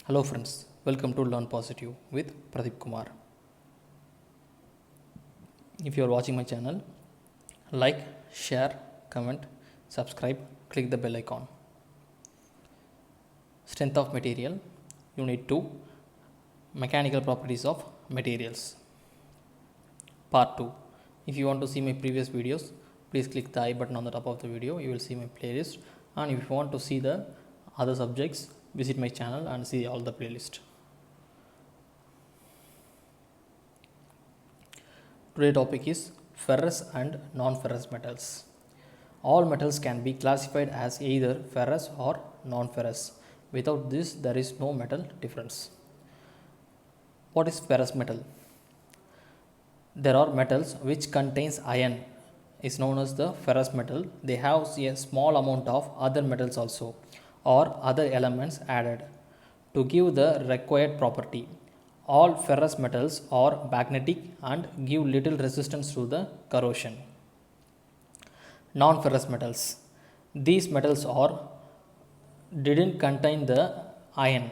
Hello friends, welcome to Learn Positive with Pradeep Kumar. If you are watching my channel, like, share, comment, subscribe, click the bell icon. Strength of material, Unit 2, Mechanical properties of materials. Part 2. If you want to see my previous videos, please click the I button on the top of the video. You will see my playlist. And if you want to see the other subjects, visit my channel and see all the playlist. Today's topic is ferrous and non-ferrous metals. All metals can be classified as either ferrous or non-ferrous. Without this, there is no metal difference. What is ferrous metal? There are metals which contains iron is known as the ferrous metal. They have a small amount of other metals also or other elements added to give the required property. All ferrous metals are magnetic and give little resistance to the corrosion. Non-ferrous metals. These metals didn't contain the iron,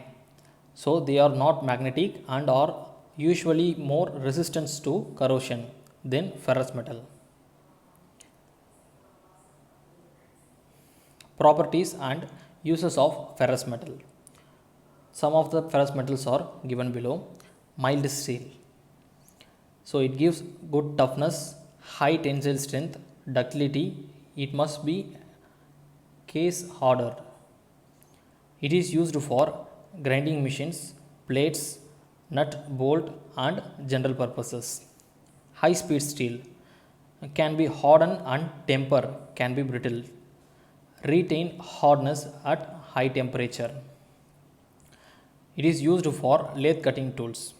so they are not magnetic and are usually more resistant to corrosion than ferrous metal. Properties and uses of ferrous metal. Some of the ferrous metals are given below. Mild steel, so it gives good toughness, high tensile strength, ductility. It must be case hardened. It is used for grinding machines, plates, nut, bolt and general purposes. High speed steel can be hardened and temper can be brittle. Retain hardness at high temperature. It is used for lathe cutting tools.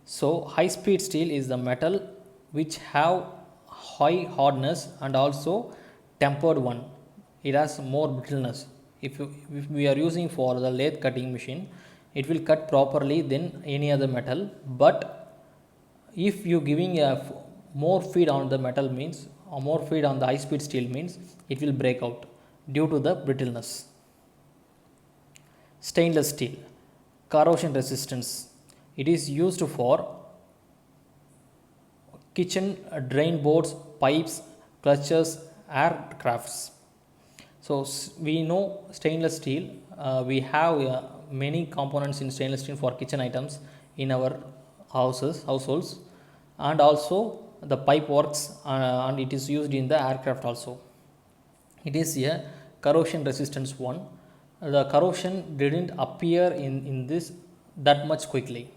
So high speed steel is the metal which have high hardness and also tempered one. It has more brittleness. If we are using for the lathe cutting machine, it will cut properly than any other metal. But if you giving more feed on the metal means, or more feed on the high speed steel means, it will break out due to the brittleness. Stainless steel, corrosion resistance. It is used for kitchen drain boards, pipes, clutches, aircrafts. So we know stainless steel. We have many components in stainless steel for kitchen items in our households, and also the pipe works, and it is used in the aircraft also. It is a corrosion resistance one. The corrosion didn't appear in this that much quickly.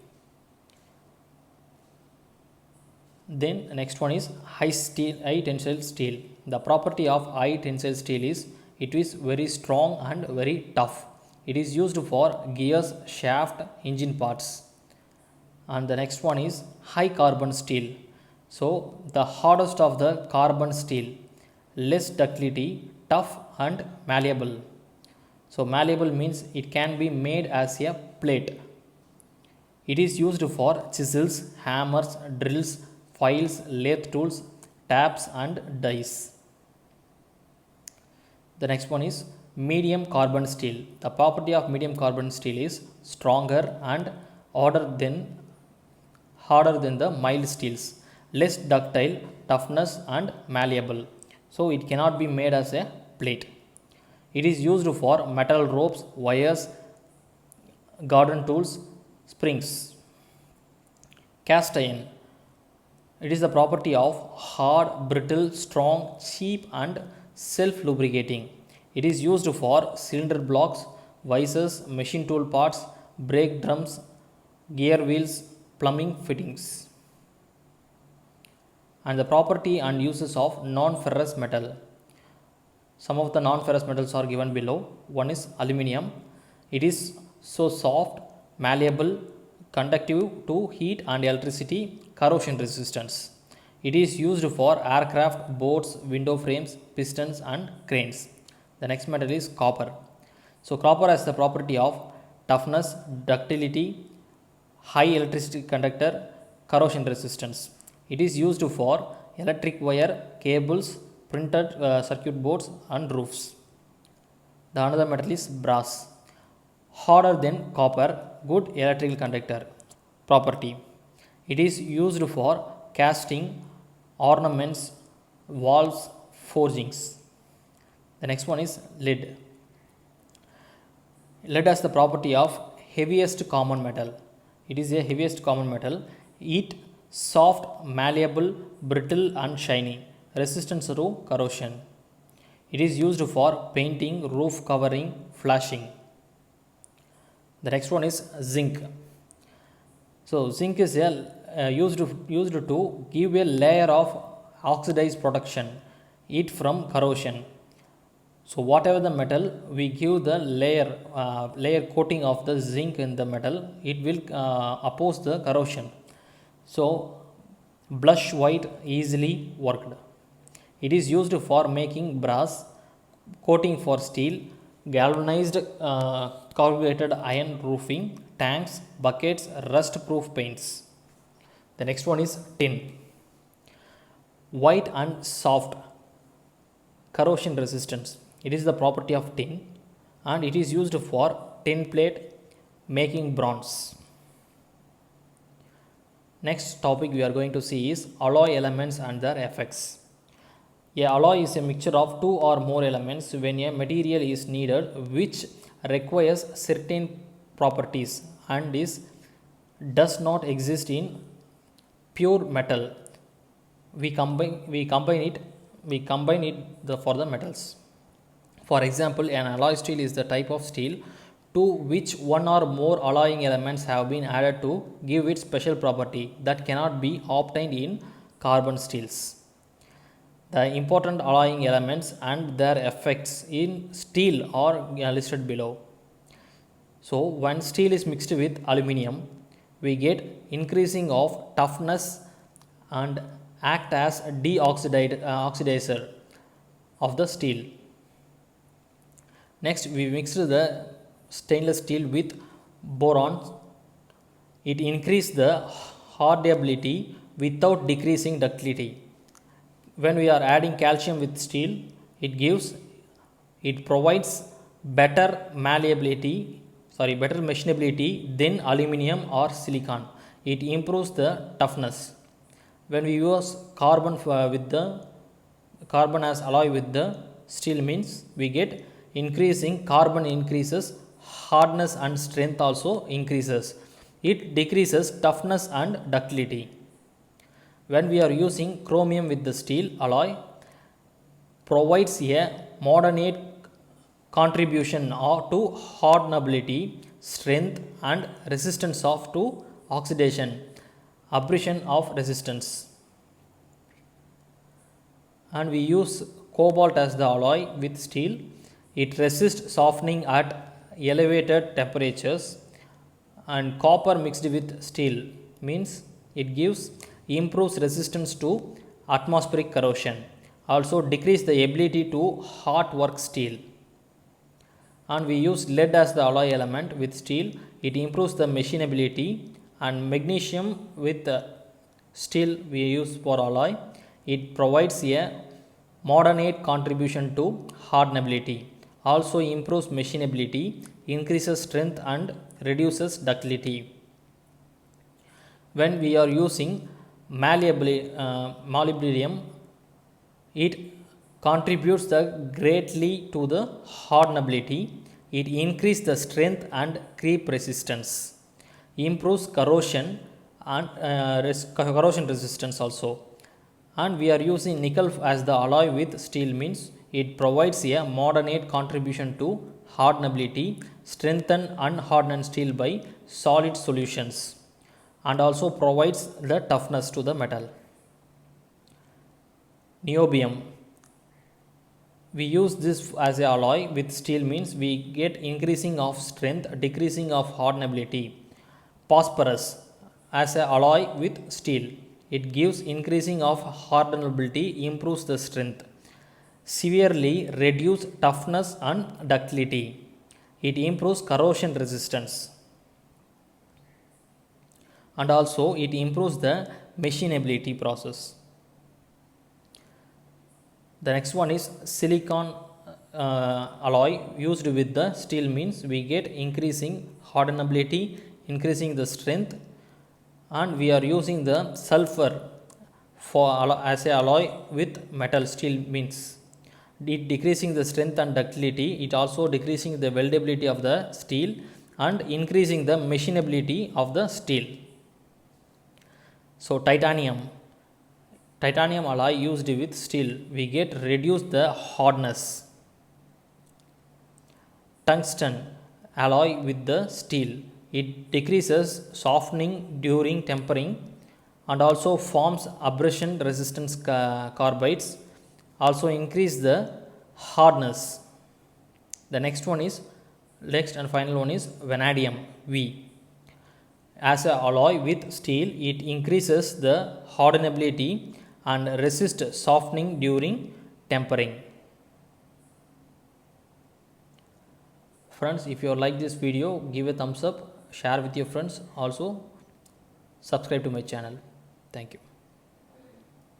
Then next one is high tensile steel. The property of high tensile steel is it is very strong and very tough. It is used for gears, shaft, engine parts. And the next one is high carbon steel. So the hardest of the carbon steel, less ductility, tough and malleable. So malleable means it can be made as a plate. It is used for chisels, hammers, drills, files, lathe tools, taps and dies. The next one is medium carbon steel. The property of medium carbon steel is stronger and harder than the mild steels, less ductile, toughness and malleable. So it cannot be made as a plate. It is used for metal ropes, wires, garden tools, springs. Cast iron. It is the property of hard, brittle, strong, cheap and self-lubricating. It is used for cylinder blocks, visors, machine tool parts, brake drums, gear wheels, plumbing fittings. And the property and uses of non-ferrous metal. Some of the non-ferrous metals are given below. One is aluminium. It is so soft, malleable, conductive to heat and electricity, corrosion resistance. It is used for aircraft, boats, window frames, pistons and cranes. The next metal is copper. So copper has the property of toughness, ductility, high electricity conductor, corrosion resistance. It is used for electric wire, cables, printed circuit boards and roofs. The another metal is brass. harder than copper, good electrical conductor. Property. It is used for casting, ornaments, walls, forgings. The next one is lead. Lead has the property of heaviest common metal. It is a heaviest common metal. It soft, malleable, brittle and shiny. Resistance to corrosion. It is used for painting, roof covering, flashing. The next one is zinc. So zinc is used to give a layer of oxidized protection it from corrosion. So whatever the metal, we give the layer coating of the zinc in the metal, it will oppose the corrosion. So blush white easily worked. It is used for making brass, coating for steel, galvanized corrugated iron roofing, tanks, buckets, rust proof paints. The next one is tin. White and soft, corrosion resistance. It is the property of tin and it is used for tin plate, making bronze. Next topic we are going to see is alloy elements and their effects. A alloy is a mixture of two or more elements when a material is needed which requires certain properties and does not exist in pure metal. We combine it for the metals. For example, an alloy steel is the type of steel to which one or more alloying elements have been added to give it special property that cannot be obtained in carbon steels. The important alloying elements and their effects in steel are listed below. So when steel is mixed with aluminum, we get increasing of toughness and act as a oxidizer of the steel. Next, we mixed the stainless steel with boron. It increased the hardenability without decreasing ductility. When we are adding calcium with steel, it provides better machinability than aluminum or silicon. It improves the toughness. When we use carbon as alloy with the steel means we get carbon increases, hardness and strength also increases. It decreases toughness and ductility. When we are using chromium with the steel alloy, provides a moderate contribution to hardenability, strength and resistance to oxidation, abrasion of resistance. And we use cobalt as the alloy with steel. It resists softening at elevated temperatures, and copper mixed with steel means it improves resistance to atmospheric corrosion, also decrease the ability to hot work steel. And we use lead as the alloy element with steel. It improves the machinability, and magnesium with steel we use for alloy. It provides a moderate contribution to hardenability, also improves machinability, increases strength and reduces ductility. When we are using molybdenum, it contributes greatly to the hardenability. It increases the strength and creep resistance, improves corrosion and corrosion resistance also. And we are using nickel as the alloy with steel means it provides a moderate contribution to hardenability, strengthen unhardened steel by solid solutions, and also provides the toughness to the metal. Niobium. We use this as a alloy with steel means we get increasing of strength, decreasing of hardenability. Phosphorus as a alloy with steel. It gives increasing of hardenability, improves the strength. Severely reduce toughness and ductility. It improves corrosion resistance. And also it improves the machinability process. The next one is silicon alloy used with the steel means we get increasing hardenability, increasing the strength, and we are using the sulfur for as a alloy with metal steel means it decreasing the strength and ductility, it also decreasing the weldability of the steel and increasing the machinability of the steel. So titanium alloy used with steel, we get reduce the hardness. Tungsten alloy with the steel, it decreases softening during tempering and also forms abrasion resistance carbides, also increase the hardness. The next and final one is vanadium V. As a alloy with steel, it increases the hardenability and resist softening during tempering. Friends, if you like this video, give a thumbs up, share with your friends, also subscribe to my channel. Thank you.